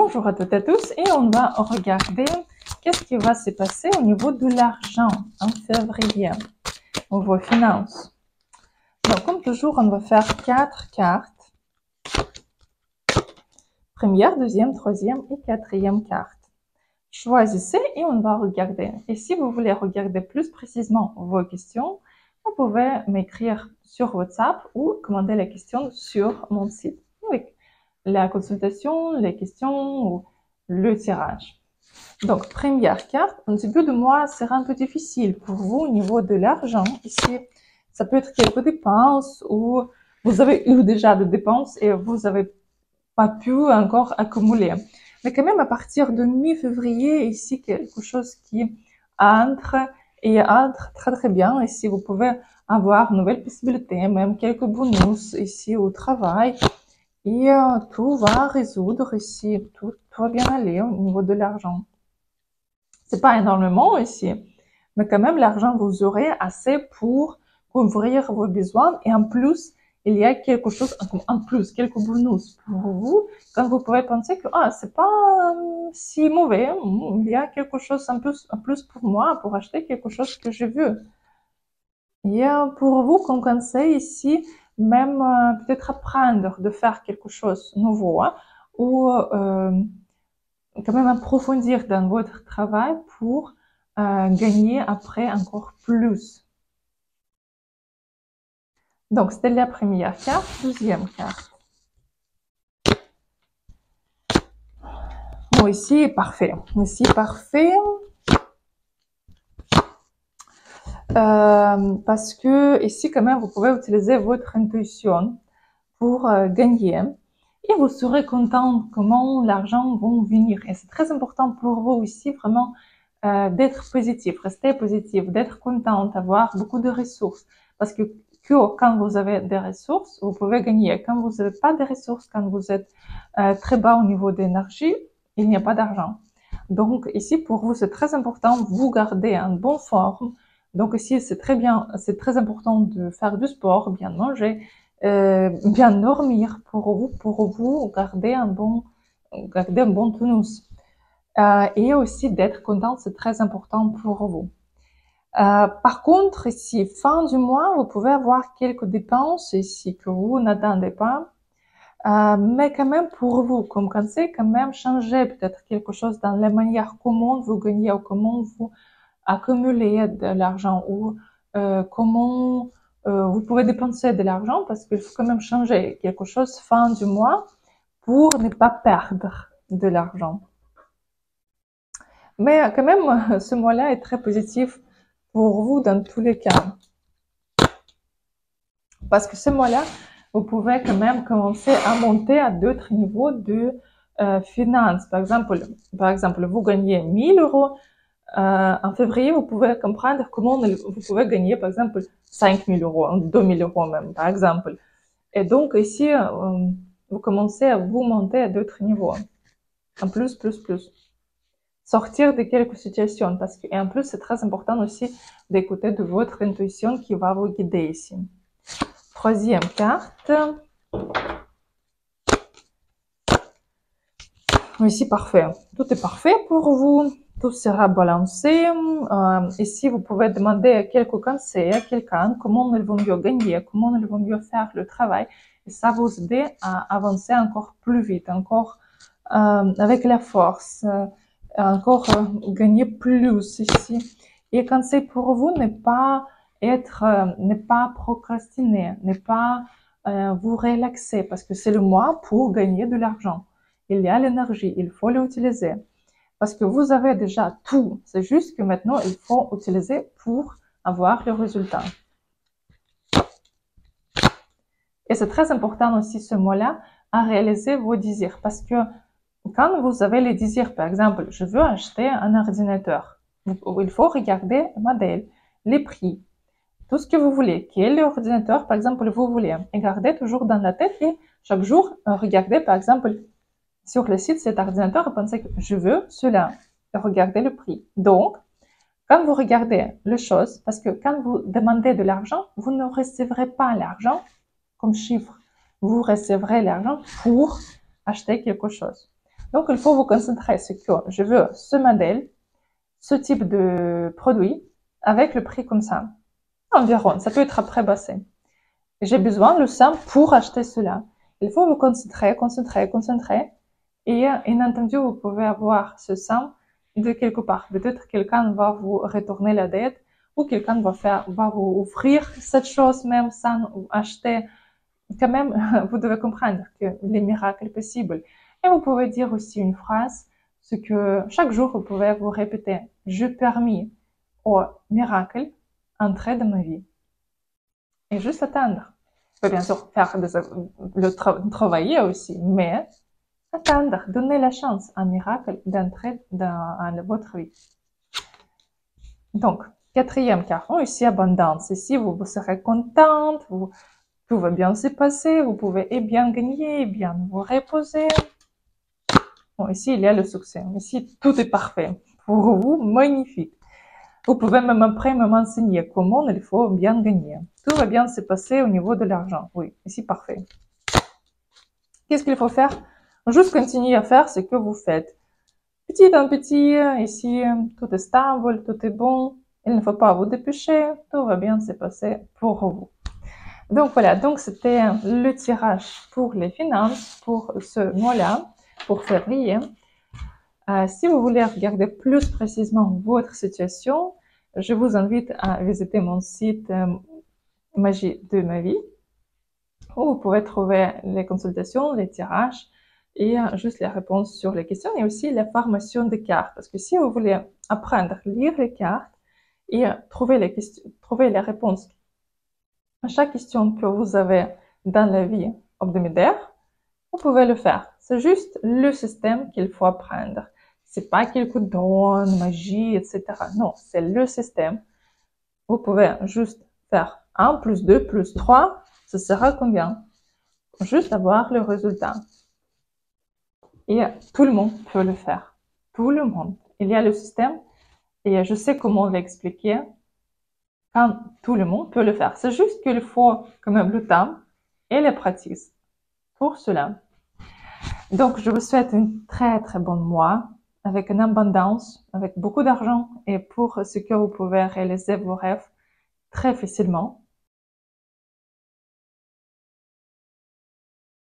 Bonjour à toutes et à tous et on va regarder qu'est-ce qui va se passer au niveau de l'argent en février, au niveau finances. Donc comme toujours, on va faire 4 cartes. Première, deuxième, troisième et quatrième carte. Choisissez et on va regarder. Et si vous voulez regarder plus précisément vos questions, vous pouvez m'écrire sur WhatsApp ou commander la question sur mon site. Avec la consultation, les questions ou le tirage. Donc, première carte, au début de mois sera un peu difficile pour vous au niveau de l'argent. Ici, ça peut être quelques dépenses ou vous avez eu déjà des dépenses et vous n'avez pas pu encore accumuler. Mais quand même, à partir de mi-février, ici, quelque chose qui entre et entre très très bien. Ici, vous pouvez avoir de nouvelles possibilités, même quelques bonus ici au travail. Et tout va résoudre ici, tout va bien aller au niveau de l'argent. C'est pas énormément ici, mais quand même l'argent vous aurez assez pour couvrir vos besoins et en plus il y a quelque chose en plus, quelques bonus pour vous quand vous pouvez penser que c'est pas si mauvais, il y a quelque chose en plus pour moi pour acheter quelque chose que je veux. Et pour vous comme conseil ici, même peut-être apprendre de faire quelque chose de nouveau ou quand même approfondir dans votre travail pour gagner après encore plus. Donc, c'était la première carte. Deuxième carte. Bon, ici, parfait. Ici, parfait. Parce que ici, quand même, vous pouvez utiliser votre intuition pour gagner. Et vous serez content comment l'argent va venir. Et c'est très important pour vous ici, vraiment, d'être positif, rester positif, d'être content, d'avoir beaucoup de ressources. Parce que quand vous avez des ressources, vous pouvez gagner. Quand vous n'avez pas de ressources, quand vous êtes très bas au niveau d'énergie, il n'y a pas d'argent. Donc ici, pour vous, c'est très important, vous gardez en bonne forme. Donc ici, c'est très bien, c'est très important de faire du sport, bien manger, bien dormir pour vous garder un bon tonus. Et aussi d'être content, c'est très important pour vous. Par contre, ici, fin du mois, vous pouvez avoir quelques dépenses ici que vous n'attendez pas. Mais quand même, pour vous, comme conseil, quand même, changer peut-être quelque chose dans la manière comment vous gagnez ou comment vous accumulez de l'argent ou comment vous pouvez dépenser de l'argent parce qu'il faut quand même changer quelque chose fin du mois pour ne pas perdre de l'argent. Mais quand même, ce mois-là est très positif pour vous dans tous les cas. Parce que ce mois-là, vous pouvez quand même commencer à monter à d'autres niveaux de finances. Par exemple, vous gagnez 1000 euros. En février, vous pouvez comprendre comment vous pouvez gagner, par exemple, 5000 euros, 2000 euros même, par exemple. Et donc, ici, vous commencez à vous monter à d'autres niveaux. En plus. Sortir de quelques situations. Et en plus, c'est très important aussi d'écouter de votre intuition qui va vous guider ici. Troisième carte. Ici, parfait. Tout est parfait pour vous. Tout sera balancé. Ici, vous pouvez demander quelques conseils à quelqu'un, comment ils vont mieux gagner, comment ils vont mieux faire le travail. Et ça vous aider à avancer encore plus vite, encore avec la force, encore gagner plus ici. Et conseil pour vous, ne pas procrastiner, ne pas vous relaxer, parce que c'est le mois pour gagner de l'argent. Il y a l'énergie, il faut l'utiliser. Parce que vous avez déjà tout. C'est juste que maintenant, il faut utiliser pour avoir le résultat. Et c'est très important aussi ce mois-là à réaliser vos désirs. Parce que quand vous avez les désirs, par exemple, je veux acheter un ordinateur. Il faut regarder le modèle, les prix, tout ce que vous voulez. Quel ordinateur, par exemple, vous voulez. Et gardez toujours dans la tête et chaque jour, regardez, par exemple, sur le site cet ordinateur et pensez que je veux cela. Et regardez le prix. Donc, quand vous regardez les choses, parce que quand vous demandez de l'argent, vous ne recevrez pas l'argent comme chiffre. Vous recevrez l'argent pour acheter quelque chose. Donc, il faut vous concentrer sur que je veux ce modèle, ce type de produit, avec le prix comme ça. Environ, ça peut être après bassé. J'ai besoin de ça pour acheter cela. Il faut vous concentrer. Et inattendu, vous pouvez avoir ce somme de quelque part. Peut-être quelqu'un va vous retourner la dette ou quelqu'un va vous offrir cette chose même sans acheter. Quand même, vous devez comprendre que les miracles possibles. Et vous pouvez dire aussi une phrase, ce que chaque jour vous pouvez vous répéter. Je permets au miracle entrer dans ma vie. Et juste attendre. Vous pouvez bien sûr faire travailler aussi, mais attendre, donner la chance à un miracle d'entrer dans votre vie. Donc, quatrième carton, ici, abondance. Ici, vous serez contente, tout va bien se passer, vous pouvez bien gagner, bien vous reposer. Bon, ici, il y a le succès. Ici, tout est parfait. Pour vous, magnifique. Vous pouvez même après m'enseigner comment il faut bien gagner. Tout va bien se passer au niveau de l'argent. Oui, ici, parfait. Qu'est-ce qu'il faut faire? Juste continuer à faire ce que vous faites. Petit à petit, ici, tout est stable, tout est bon. Il ne faut pas vous dépêcher. Tout va bien se passer pour vous. Donc voilà, donc c'était le tirage pour les finances pour ce mois-là, pour février. Si vous voulez regarder plus précisément votre situation, je vous invite à visiter mon site Magie de ma vie, où vous pouvez trouver les consultations, les tirages et juste les réponses sur les questions et aussi la formation des cartes. Parce que si vous voulez apprendre à lire les cartes et trouver les réponses à chaque question que vous avez dans la vie hebdomadaire, vous pouvez le faire. C'est juste le système qu'il faut apprendre. C'est pas quelque don, magie, etc. Non, c'est le système. Vous pouvez juste faire 1 plus 2 plus 3, ce sera combien? Juste avoir le résultat. Et tout le monde peut le faire. Tout le monde. Il y a le système et je sais comment l'expliquer. Quand tout le monde peut le faire. C'est juste qu'il faut quand même le temps et la pratique pour cela. Donc, je vous souhaite une très très bonne mois avec une abondance, avec beaucoup d'argent et pour ce que vous pouvez réaliser vos rêves très facilement.